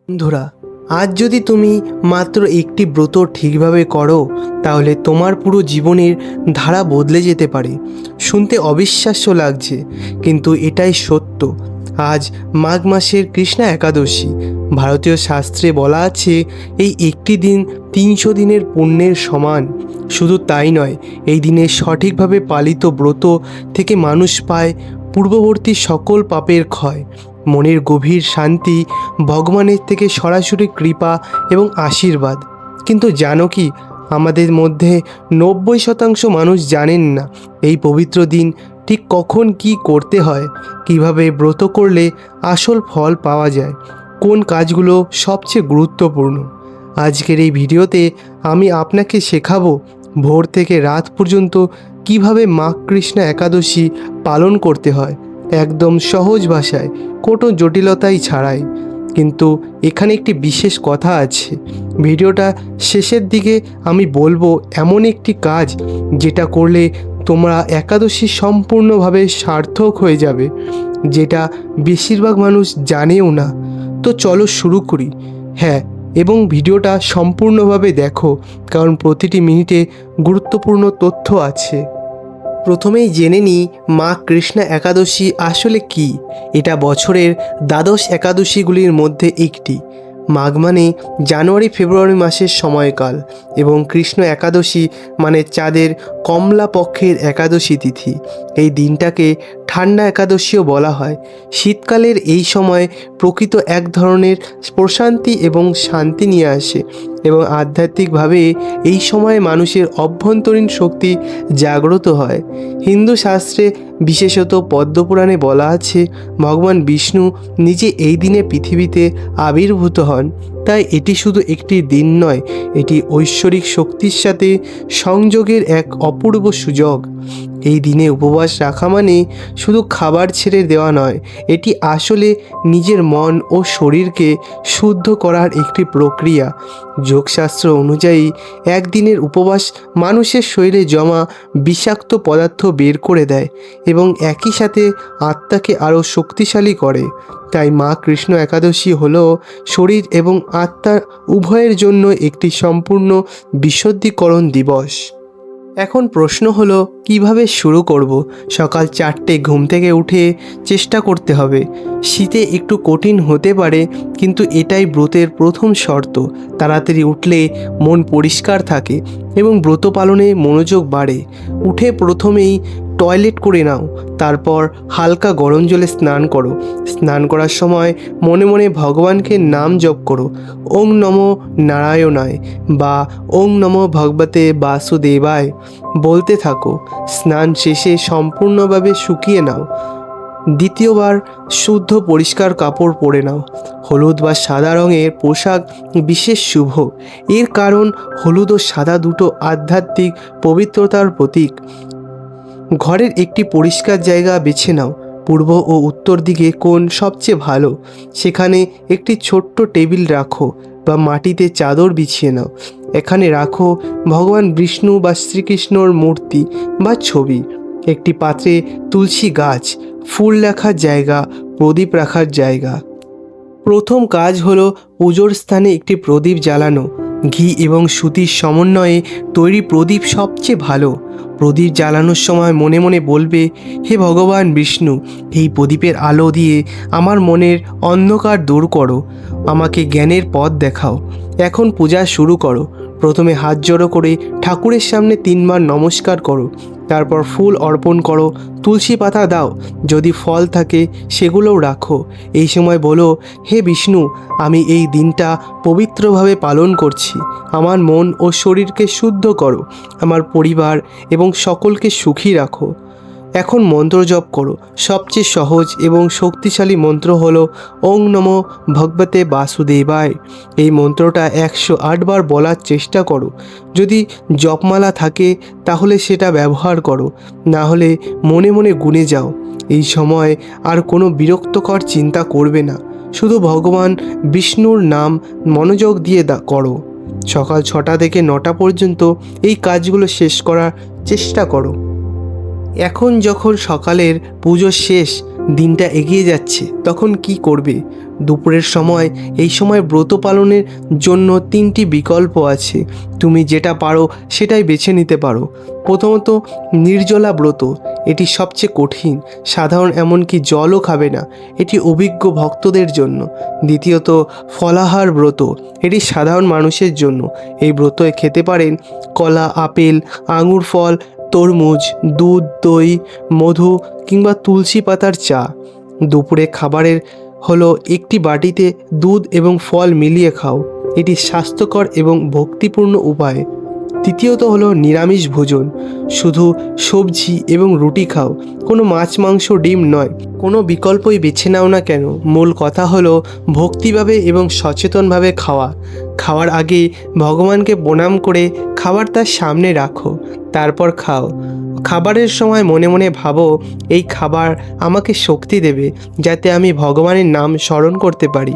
বন্ধুরা, আজ যদি তুমি মাত্র একটি ব্রত ঠিকভাবে করো তাহলে তোমার পুরো জীবনের ধারা বদলে যেতে পারে। শুনতে অবিশ্বাস্য লাগছে, কিন্তু এটাই সত্য। আজ মাঘ মাসের কৃষ্ণা একাদশী। ভারতীয় শাস্ত্রে বলা আছে এই একটি দিন 300 দিনের পুণ্যের সমান। শুধু তাই নয়, এই দিনে সঠিকভাবে পালিত ব্রত থেকে মানুষ পায় পূর্ববর্তী সকল পাপের ক্ষয়, মনের গভীর শান্তি, ভগবানের থেকে সরাসরি কৃপা এবং আশীর্বাদ। কিন্তু জানো কি, আমাদের মধ্যে 90% মানুষ জানেন না এই পবিত্র দিন ঠিক কখন কি করতে হয়, কিভাবে ব্রত করলে আসল ফল পাওয়া যায়, কোন কাজগুলো সবচেয়ে গুরুত্বপূর্ণ। আজকের এই ভিডিওতে আমি আপনাকে শেখাবো ভোর থেকে রাত পর্যন্ত কিভাবে মাঘ কৃষ্ণ একাদশী পালন করতে হয়, একদম সহজ ভাষায়, কোনো জটিলতাই ছাড়াই। কিন্তু এখানে একটি বিশেষ কথা আছে। ভিডিওটা শেষের দিকে আমি বলবো এমন একটি কাজ যেটা করলে তোমরা একাদশী সম্পূর্ণভাবে সার্থক হয়ে যাবে, যেটা বেশিরভাগ মানুষ জানেও না। তো চলো শুরু করি। হ্যাঁ, এবং ভিডিওটা সম্পূর্ণভাবে দেখো, কারণ প্রতিটি মিনিটে গুরুত্বপূর্ণ তথ্য আছে। প্রথমেই জেনে নিই মাঘ কৃষ্ণ একাদশী আসলে কি। এটা বছরের দ্বাদশ একাদশীগুলির মধ্যে একটি। মাঘ মানে জানুয়ারি ফেব্রুয়ারি মাসের সময়কাল, এবং কৃষ্ণ একাদশী মানে চাঁদের কমলা পক্ষের একাদশী তিথি। এই দিনটাকে ঠান্ডা একাদশীও বলা হয়। শীতকালের এই সময় প্রকৃত এক ধরনের প্রশান্তি এবং শান্তি নিয়ে আসে, এবং আধ্যাত্মিকভাবে এই সময়ে মানুষের অভ্যন্তরীণ শক্তি জাগ্রত হয়। হিন্দু শাস্ত্রে, বিশেষত পদ্মপুরাণে বলা আছে ভগবান বিষ্ণু নিজে এই দিনে পৃথিবীতে আবির্ভূত হন। তাই এটি শুধু একটি দিন নয়, এটি ঐশ্বরিক শক্তির সাথে সংযোগের এক অপূর্ব সুযোগ। এই দিনে উপবাস রাখা মানে শুধু খাবার ছেড়ে দেওয়া নয়, এটি আসলে নিজের মন ও শরীরকে শুদ্ধ করার একটি প্রক্রিয়া। যোগশাস্ত্র অনুযায়ী একদিনের উপবাস মানুষের শরীরে জমা বিষাক্ত পদার্থ বের করে দেয় এবং একই সাথে আত্মাকে আরও শক্তিশালী করে। তাই মা কৃষ্ণ একাদশী হলো শরীর এবং আত্মার উভয়ের জন্য একটি সম্পূর্ণ বিশুদ্ধিকরণ দিবস। এখন প্রশ্ন হলো কিভাবে শুরু করব। সকাল 4টে ঘুম থেকে উঠে চেষ্টা করতে হবে। শীতে একটু কঠিন হতে পারে, কিন্তু এটাই ব্রতের প্রথম শর্ত। তাড়াতাড়ি উঠলে মন পরিষ্কার থাকে এবং ব্রত পালনে মনোযোগ বাড়ে। উঠে প্রথমেই টয়লেট করে নাও, তারপর হালকা গরম জলে স্নান করো। স্নান করার সময় মনে মনে ভগবানকে নাম জপ করো, ওং নমো নারায়ণায় বা ওং নমো ভগবতে বাসুদেবায় বলতে থাকো। স্নান শেষে সম্পূর্ণভাবে শুকিয়ে নাও। দ্বিতীয়বার শুদ্ধ পরিষ্কার কাপড় পরে নাও। হলুদ বা সাদা রঙের পোশাক বিশেষ শুভ। এর কারণ হলুদ ও সাদা দুটো আধ্যাত্মিক পবিত্রতার প্রতীক। ঘরের একটি পরিষ্কার জায়গা বেছে নাও। পূর্ব ও উত্তর দিকে কোণ সবচেয়ে ভালো, সেখানে একটি ছোট্ট টেবিল রাখো বা মাটিতে চাদর বিছিয়ে নাও। এখানে রাখো ভগবান বিষ্ণু বা শ্রীকৃষ্ণর মূর্তি বা ছবি। একটি পাত্রে তুলসী গাছ, ফুল রাখার জায়গা, প্রদীপ রাখার জায়গা। প্রথম কাজ হলো পুজোর স্থানে একটি প্রদীপ জ্বালানো। ঘি এবং সুতির সমন্বয়ে তৈরি প্রদীপ সবচেয়ে ভালো। প্রদীপ জ্বালানোর সময় মনে মনে বলবে, হে ভগবান বিষ্ণু, এই প্রদীপের আলো দিয়ে আমার মনের অন্ধকার দূর করো, আমাকে জ্ঞানের পথ দেখাও। এখন পূজা শুরু করো। প্রথমে হাত জড়ো করে ঠাকুরের সামনে 3বার নমস্কার করো, তারপর ফুল অর্পণ করো, তুলসী পাতা দাও, যদি ফল থাকে সেগুলোও রাখো। এই সময় বলো, হে বিষ্ণু, আমি এই দিনটা পবিত্রভাবে পালন করছি। আমার মন ও শরীরকে শুদ্ধ করো, আমার পরিবার এবং সকলকে সুখী রাখো। এখন মন্ত্র জপ করো। সবচেয়ে সহজ এবং শক্তিশালী মন্ত্র হলো ওং নমো ভগবতে বাসুদেবায়। এই মন্ত্রটা 108 বার বলার চেষ্টা করো। যদি জপমালা থাকে তাহলে সেটা ব্যবহার করো, না হলে মনে মনে গুণে যাও। এই সময় আর কোনো বিরক্তকর চিন্তা করবে না, শুধু ভগবান বিষ্ণুর নাম মনোযোগ দিয়ে করো। সকাল 6টা থেকে 9টা পর্যন্ত এই কাজগুলো শেষ করার চেষ্টা করো। এখন যখন সকালের পুজো শেষ, দিনটা এগিয়ে যাচ্ছে, তখন কি করবে? দুপুরের সময়, এই সময় ব্রত পালনের জন্য 3টি বিকল্প আছে। তুমি যেটা পারো সেটাই বেছে নিতে পারো। প্রথমত, নির্জলা ব্রত। এটি সবচেয়ে কঠিন, সাধারণ এমনকি জলও খাবে না, এটি অভিজ্ঞ ভক্তদের জন্য। দ্বিতীয়ত, ফলাহার ব্রত। এটি সাধারণ মানুষের জন্য। এই ব্রতে খেতে পারেন কলা, আপেল, আঙুর ফল, তরমুজ, দুধ, দই, মধু কিংবা তুলসী পাতার চা। দুপুরে খাবারের হলো একটি বাটিতে দুধ এবং ফল মিলিয়ে খাও। এটি স্বাস্থ্যকর এবং ভক্তিপূর্ণ উপায়। তৃতীয়ত হলো নিরামিষ ভোজন। শুধু সবজি এবং রুটি খাও, কোনো মাছ, মাংস, ডিম নয়। কোনো বিকল্পই বেছে নাও না কেন, মূল কথা হলো ভক্তিভাবে এবং সচেতনভাবে খাওয়া। খাওয়ার আগে ভগবানকে প্রণাম করে খাবার তার সামনে রাখো, তারপর খাও। খাবারের সময় মনে মনে ভাবো, এই খাবার আমাকে শক্তি দেবে যাতে আমি ভগবানের নাম স্মরণ করতে পারি।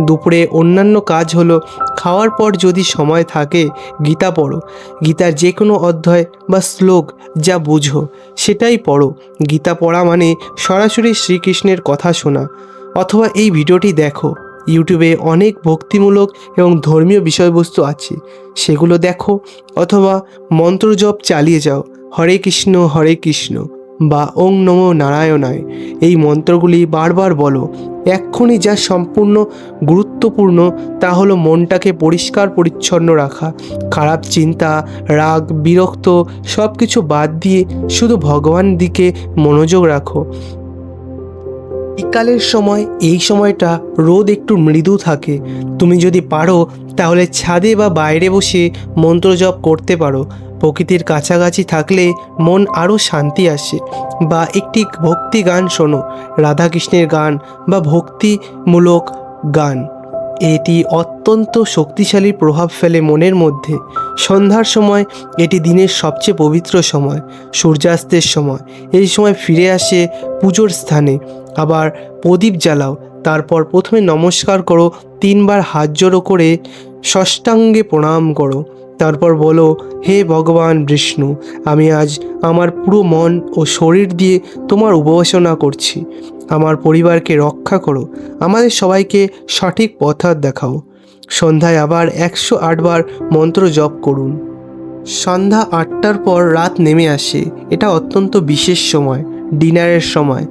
দুপুরে অন্যান্য কাজ হলো, খাওয়ার পর যদি সময় থাকে গীতা পড়ো। গীতার যে কোনো অধ্যায় বা শ্লোক যা বুঝো সেটাই পড়ো। গীতা পড়া মানে সরাসরি শ্রীকৃষ্ণের কথা শোনা। অথবা এই ভিডিওটি দেখো, ইউটিউবে অনেক ভক্তিমূলক এবং ধর্মীয় বিষয়বস্তু আছে, সেগুলো দেখো। অথবা মন্ত্র জপ চালিয়ে যাও, হরে কৃষ্ণ বা ওং নমো নারায়ণায়। এই মন্ত্রগুলি বারবার বলো। এক্ষুনি যা সম্পূর্ণ গুরুত্বপূর্ণ তা হলো মনটাকে পরিষ্কার পরিচ্ছন্ন রাখা। খারাপ চিন্তা, রাগ, বিরক্ত সব কিছু বাদ দিয়ে শুধু ভগবান দিকে মনোযোগ রাখো। বিকালের সময়, এই সময়টা রোদ একটু মৃদু থাকে। তুমি যদি পারো তাহলে ছাদে বা বাইরে বসে মন্ত্র জপ করতে পারো। প্রকৃতির কাছাকাছি থাকলে মন আরও শান্তি আসে। বা একটি ভক্তি গান শোনো, রাধাকৃষ্ণের গান বা ভক্তিমূলক গান। এটি অত্যন্ত শক্তিশালী প্রভাব ফেলে মনের মধ্যে। সন্ধ্যার সময়, এটি দিনের সবচেয়ে পবিত্র সময়। সূর্যাস্তের সময়, এই সময় ফিরে আসে পুজোর স্থানে। আবার প্রদীপ জ্বালাও, তারপর প্রথমে নমস্কার করো, 3বার হাত জোড়ো করে ষষ্ঠাঙ্গে প্রণাম করো। তারপর বলো, হে ভগবান বিষ্ণু, আমি আজ আমার পুরো মন ও শরীর দিয়ে তোমার উপাসনা করছি। আমার পরিবারকে রক্ষা করো, আমাদের সবাইকে সঠিক পথ দেখাও। সন্ধ্যায় আবার 108 বার মন্ত্র জপ করুন। সন্ধ্যা 8টার পর রাত নেমে আসে। এটা অত্যন্ত বিশেষ সময়, ডিনারের সময়।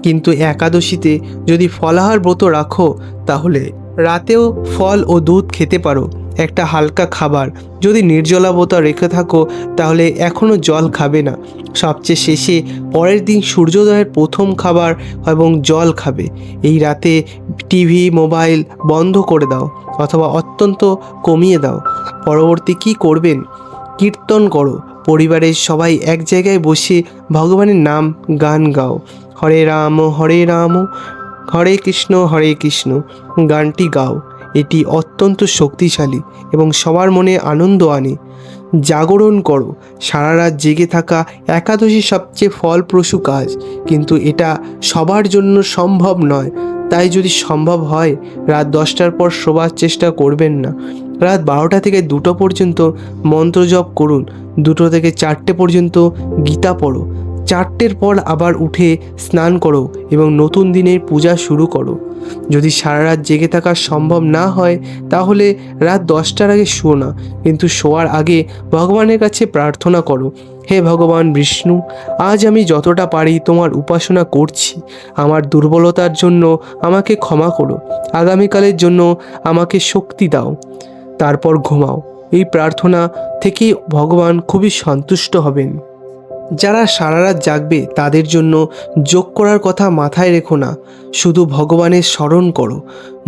কিন্তু একাদশীতে যদি ফলাহার ব্রত রাখো তাহলে রাতেও ফল ও দুধ খেতে পারো, একটা হালকা খাবার। যদি নির্জলা ব্রত রেখে থাকো তাহলে এখনও জল খাবে না। সবচেয়ে শেষে পরের দিন সূর্যোদয়ের প্রথম খাবার এবং জল খাবে। এই রাতে টিভি, মোবাইল বন্ধ করে দাও অথবা অত্যন্ত কমিয়ে দাও। পরবর্তী কি করবেন? কীর্তন করো, পরিবারের সবাই এক জায়গায় বসে ভগবানের নাম গান গাও। হরে রাম হরে কৃষ্ণ গানটি গাও। এটি অত্যন্ত শক্তিশালী এবং সবার মনে আনন্দ আনে। জাগরণ করো, সারা রাত জেগে থাকা একাদশী সবচেয়ে ফলপ্রসূ কাজ, কিন্তু এটা সবার জন্য সম্ভব নয়। তাই যদি সম্ভব হয় রাত 10টার পর শোবার চেষ্টা করবেন না। রাত 12টা থেকে 2টো পর্যন্ত মন্ত্র জপ করুন। 2টো থেকে 4টে পর্যন্ত গীতা পড়ো। 4টের পর আবার উঠে স্নান করো এবং নতুন দিনের পূজা শুরু করো। যদি সারা রাত জেগে থাকা সম্ভব না হয় তাহলে রাত 10টার আগে শুও না, কিন্তু শোয়ার আগে ভগবানের কাছে প্রার্থনা করো, হে ভগবান বিষ্ণু, আজ আমি যতটা পারি তোমার উপাসনা করছি। আমার দুর্বলতার জন্য আমাকে ক্ষমা করো, আগামীকালের জন্য আমাকে শক্তি দাও। তারপর ঘুমাও। এই প্রার্থনা থেকে ভগবান খুবই সন্তুষ্ট হবেন। যারা সারা রাত জাগবে তাদের জন্য যোগ করার কথা মাথায় রেখো না, শুধু ভগবানের স্মরণ করো।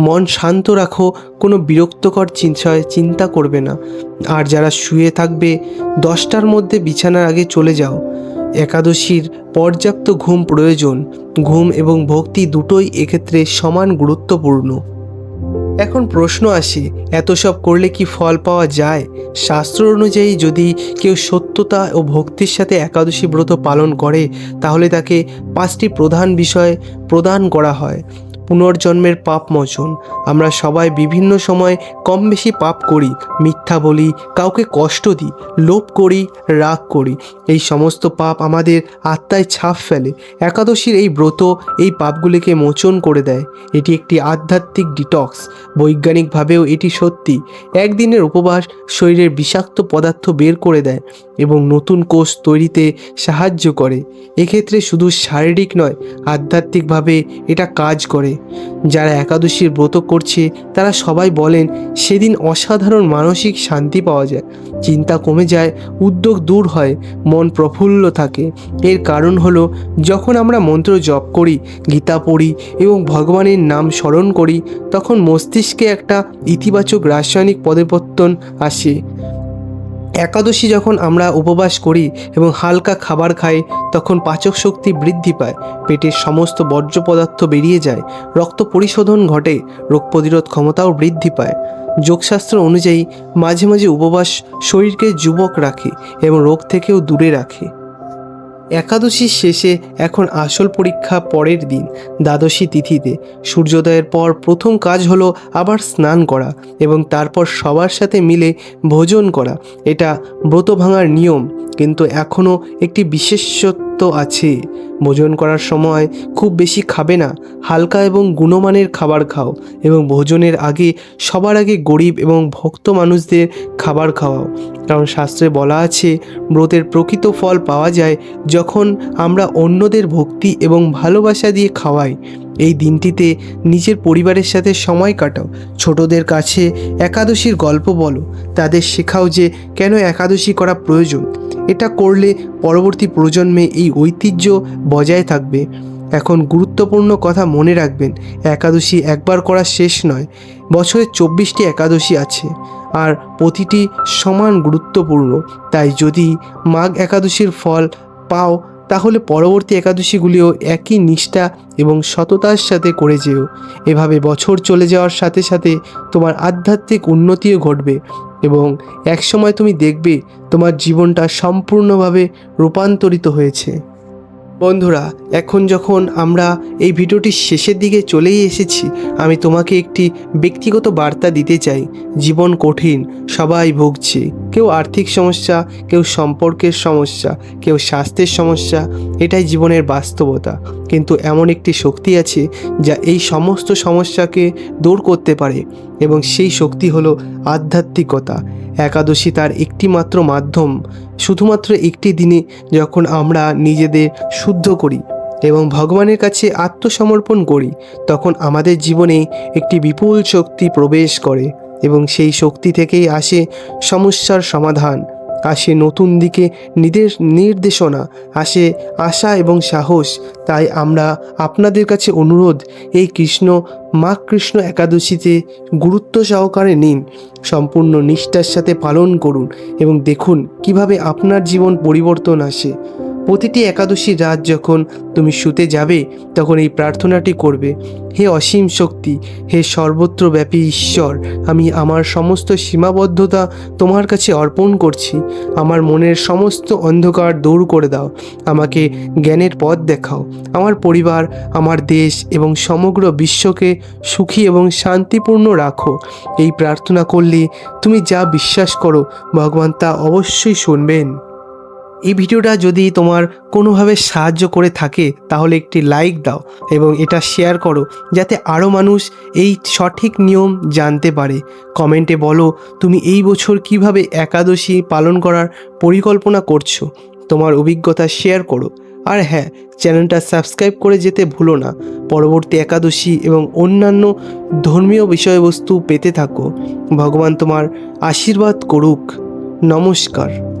মন শান্ত রাখো, কোনো বিরক্তকর বিষয় চিন্তা করবে না। আর যারা শুয়ে থাকবে 10টার মধ্যে বিছানার আগে চলে যাও। একাদশীর পর্যাপ্ত ঘুম প্রয়োজন। ঘুম এবং ভক্তি দুটোই এক্ষেত্রে সমান গুরুত্বপূর্ণ। এখন প্রশ্ন আসে, এত সব করলে কি ফল পাওয়া যায়? শাস্ত্র অনুযায়ী যদি কেউ সত্যতা ও ভক্তির সাথে একাদশী ব্রত পালন করে তাহলে তাকে 5টি প্রধান বিষয় প্রদান করা হয়। পুনর্জন্মের পাপ মোচন। আমরা সবাই বিভিন্ন সময় কম বেশি পাপ করি, মিথ্যা বলি, কাউকে কষ্ট দিই, লোভ করি, রাগ করি। এই সমস্ত পাপ আমাদের আত্মায় ছাপ ফেলে। একাদশীর এই ব্রত এই পাপগুলিকে মোচন করে দেয়। এটি একটি আধ্যাত্মিক ডিটক্স। বৈজ্ঞানিকভাবেও এটি সত্যি। একদিনের উপবাস শরীরের বিষাক্ত পদার্থ বের করে দেয় এবং নতুন কোষ তৈরিতে সাহায্য করে। এক্ষেত্রে শুধু শারীরিক নয়, আধ্যাত্মিকভাবে এটা কাজ করে। যারা একাদশীর ব্রত করছে তারা সবাই বলেন সেদিন অসাধারণ মানসিক শান্তি পাওয়া যায়, চিন্তা কমে যায়, উদ্বেগ দূর হয়, মন প্রফুল্ল থাকে। এর কারণ হলো যখন আমরা মন্ত্র জপ করি, গীতা পড়ি এবং ভগবানের নাম স্মরণ করি, তখন মস্তিষ্কে একটা ইতিবাচক রাসায়নিক পরিবর্তন আসে। একাদশী যখন আমরা উপবাস করি এবং হালকা খাবার খাই, তখন পাচক শক্তি বৃদ্ধি পায়, পেটের সমস্ত বর্জ্য পদার্থ বেরিয়ে যায়, রক্ত পরিশোধন ঘটে, রোগ প্রতিরোধ ক্ষমতাও বৃদ্ধি পায়। যোগশাস্ত্র অনুযায়ী মাঝে মাঝে উপবাস শরীরকে যুবক রাখে এবং রোগ থেকেও দূরে রাখে। একাদশীর শেষে এখন আসল পরীক্ষা পরের দিন, দ্বাদশী তিথিতে। সূর্যোদয়ের পর প্রথম কাজ হলো আবার স্নান করা এবং তারপর সবার সাথে মিলে ভোজন করা। এটা ব্রত ভাঙার নিয়ম, কিন্তু এখনও একটি বিশেষত্ব আছে। ভোজন করার সময় খুব বেশি খাবে না, হালকা এবং গুণমানের খাবার খাও এবং ভোজনের আগে সবার আগে গরিব এবং ভক্ত মানুষদের খাবার খাওয়াও। কারণ শাস্ত্রে বলা আছে ব্রতের প্রকৃত ফল পাওয়া যায় যখন আমরা অন্যদের ভক্তি এবং ভালোবাসা দিয়ে খাওয়াই। এই দিনটিতে নিজের পরিবারের সাথে সময় কাটাও, ছোটদের কাছে একাদশীর গল্প বলো, তাদের শেখাও যে কেন একাদশী করা প্রয়োজন। এটা করলে পরবর্তী প্রজন্মে এই ঐতিহ্য বজায় থাকবে। এখন গুরুত্বপূর্ণ কথা মনে রাখবেন, একাদশী একবার করা শেষ নয়। বছরে 24টি একাদশী আছে আর প্রতিটি সমান গুরুত্বপূর্ণ। তাই যদি মাঘ একাদশীর ফল পাও তাহলে পরবর্তী একাদশীগুলিও একই নিষ্ঠা এবং সততার সাথে করে যেও। এভাবে বছর চলে যাওয়ার সাথে সাথে তোমার আধ্যাত্মিক উন্নতিও ঘটবে এবং একসময় তুমি দেখবে তোমার জীবনটা সম্পূর্ণভাবে রূপান্তরিত হয়েছে। বন্ধুরা, এখন যখন আমরা এই ভিডিওটির শেষের দিকে চলেই এসেছি, আমি তোমাকে একটি ব্যক্তিগত বার্তা দিতে চাই। জীবন কঠিন, সবাই ভুগছে। কেউ আর্থিক সমস্যা, কেউ সম্পর্কের সমস্যা, কেউ স্বাস্থ্যের সমস্যা। এটাই জীবনের বাস্তবতা। কিন্তু এমন একটি শক্তি আছে যা এই সমস্ত সমস্যাকে দূর করতে পারে এবং সেই শক্তি হলো আধ্যাত্মিকতা। একাদশী তার একটি মাত্র মাধ্যম। শুধুমাত্র একটি দিনে যখন আমরা নিজেদের শুদ্ধ করি এবং ভগবানের কাছে আত্মসমর্পণ করি, তখন আমাদের জীবনে একটি বিপুল শক্তি প্রবেশ করে এবং সেই শক্তি থেকেই আসে সমস্যার সমাধান, আসে নতুন দিকে নির্দেশনা, আসে আশা এবং সাহস। তাই আমরা আপনাদের কাছে অনুরোধ, এই মাঘ কৃষ্ণ একাদশীতে গুরুত্ব সহকারে নিন, সম্পূর্ণ নিষ্ঠার সাথে পালন করুন এবং দেখুন কিভাবে আপনার জীবন পরিবর্তন আসে। প্রতিটি একাদশী রাত যখন তুমি শুতে যাবে তখন এই প্রার্থনাটি করবে, হে অসীম শক্তি, হে সর্বত্রব্যাপী ঈশ্বর, আমি আমার সমস্ত সীমাবদ্ধতা তোমার কাছে অর্পণ করছি। আমার মনের সমস্ত অন্ধকার দূর করে দাও, আমাকে জ্ঞানের পথ দেখাও। আমার পরিবার, আমার দেশ এবং সমগ্র বিশ্বকে সুখী এবং শান্তিপূর্ণ রাখো। এই প্রার্থনা করলে তুমি যা বিশ্বাস করো ভগবান তা অবশ্যই শুনবেন। এই ভিডিওটা যদি তোমার কোনোভাবে সাহায্য করে থাকে তাহলে একটি লাইক দাও এবং এটা শেয়ার করো যাতে আরও মানুষ এই সঠিক নিয়ম জানতে পারে। কমেন্টে বলো তুমি এই বছর কিভাবে একাদশী পালন করার পরিকল্পনা করছো, তোমার অভিজ্ঞতা শেয়ার করো। আর হ্যাঁ, চ্যানেলটা সাবস্ক্রাইব করে যেতে ভুলো না। পরবর্তী একাদশী এবং অন্যান্য ধর্মীয় বিষয়বস্তু পেতে থাকো। ভগবান তোমার আশীর্বাদ করুক। নমস্কার।